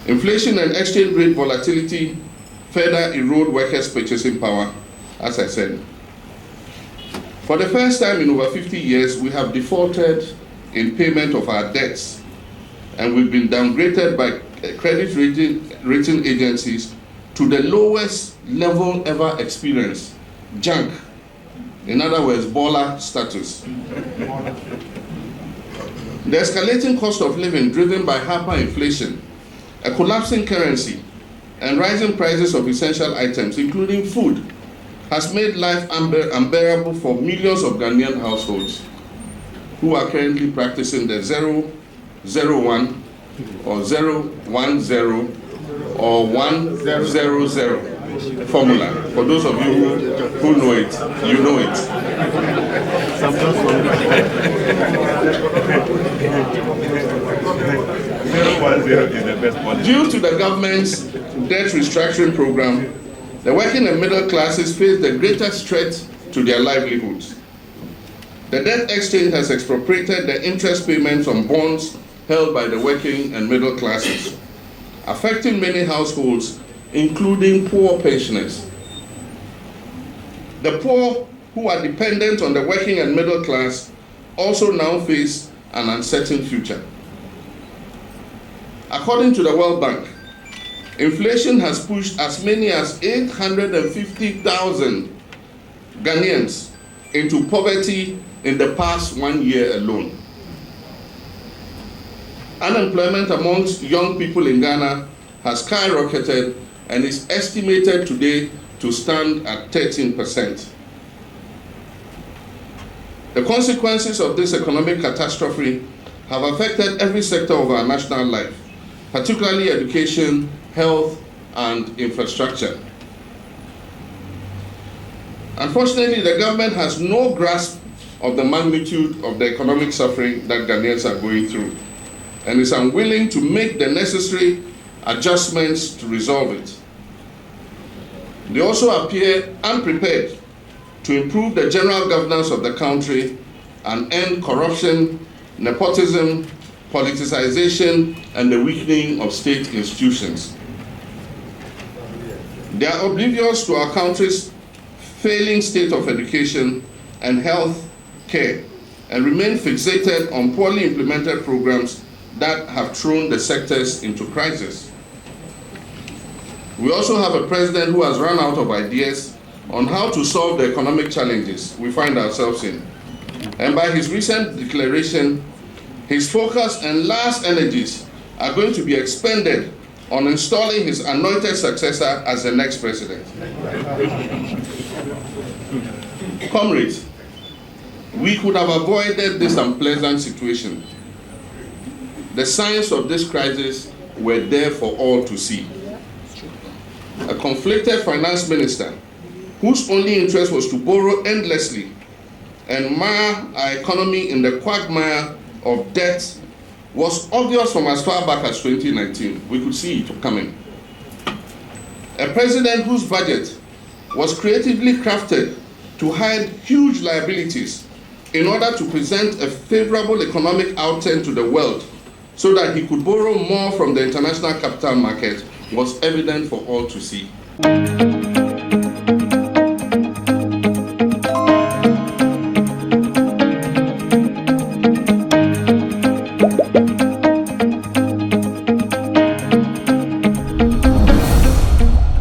Inflation and exchange rate volatility further erode workers' purchasing power, as I said. For the first time in over 50 years, we have defaulted in payment of our debts, and we've been downgraded by credit rating agencies to the lowest level ever experienced, junk. In other words, borla status. The escalating cost of living driven by hyperinflation, a collapsing currency, and rising prices of essential items, including food, has made life unbearable for millions of Ghanaian households who are currently practicing the 001 or 010 or 100 formula. For those of you who know it, you know it. Due to the government's debt restructuring program, the working and middle classes face the greatest threat to their livelihoods. The debt exchange has expropriated the interest payments on bonds held by the working and middle classes, affecting many households, including poor pensioners. The poor who are dependent on the working and middle class also now face an uncertain future. According to the World Bank, inflation has pushed as many as 850,000 Ghanaians into poverty in the past 1 year alone. Unemployment amongst young people in Ghana has skyrocketed and is estimated today to stand at 13%. The consequences of this economic catastrophe have affected every sector of our national life, particularly education, health, and infrastructure. Unfortunately, the government has no grasp of the magnitude of the economic suffering that Ghanaians are going through and is unwilling to make the necessary adjustments to resolve it. They also appear unprepared to improve the general governance of the country and end corruption, nepotism, politicization, and the weakening of state institutions. They are oblivious to our country's failing state of education and health care and remain fixated on poorly implemented programs that have thrown the sectors into crisis. We also have a president who has run out of ideas on how to solve the economic challenges we find ourselves in. And by his recent declaration, his focus and last energies are going to be expended on installing his anointed successor as the next president. Comrades, we could have avoided this unpleasant situation. The signs of this crisis were there for all to see. A conflicted finance minister whose only interest was to borrow endlessly and mire our economy in the quagmire of debt was obvious from as far back as 2019. We could see it coming. A president whose budget was creatively crafted to hide huge liabilities in order to present a favorable economic outturn to the world so that he could borrow more from the international capital market was evident for all to see.